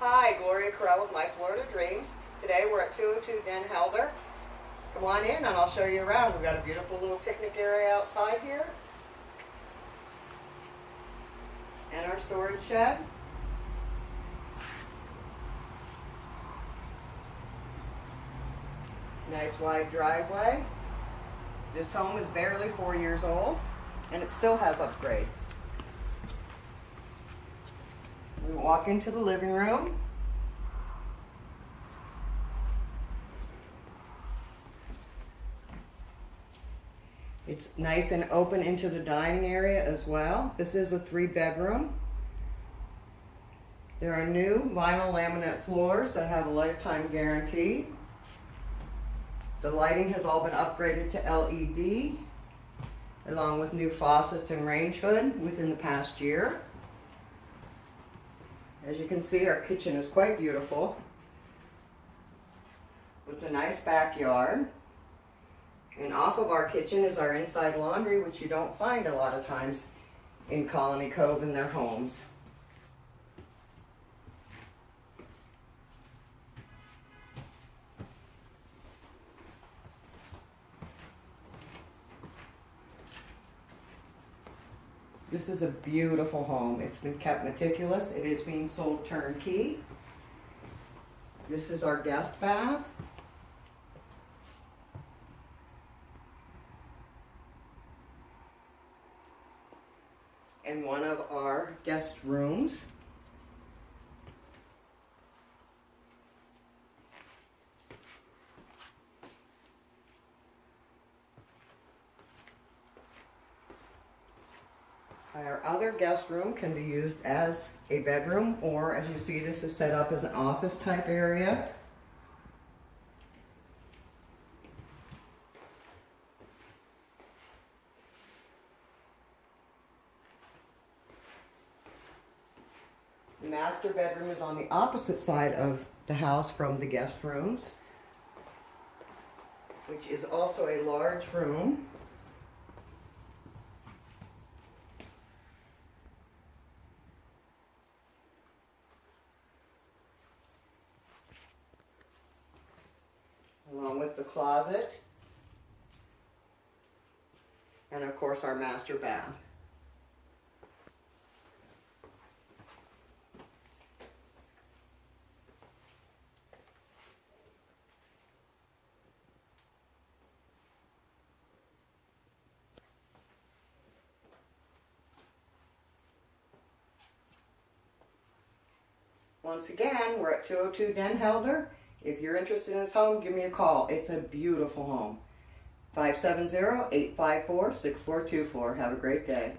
Hi, Gloria Carell with My Florida Dreams. Today we're at 202 Den Helder. Come on in and I'll show you around. We've got a beautiful little picnic area outside here. And our storage shed. Nice wide driveway. This home is barely 4 years old and it still has upgrades. We walk into the living room. It's nice and open into the dining area as well. This is a 3-bedroom. There are new vinyl laminate floors that have a lifetime guarantee. The lighting has all been upgraded to LED, along with new faucets and range hood within the past year. As you can see, our kitchen is quite beautiful, with a nice backyard. And off of our kitchen is our inside laundry, which you don't find a lot of times in Colony Cove in their homes. This is a beautiful home. It's been kept meticulous. It is being sold turnkey. This is our guest bath. And one of our guest rooms. Our other guest room can be used as a bedroom, or as you see, this is set up as an office type area. The master bedroom is on the opposite side of the house from the guest rooms, which is also a large room. Along with the closet, and of course our master bath. Once again, we're at 202 Den Helder. If you're interested in this home, give me a call. It's a beautiful home. 570-854-6424. Have a great day.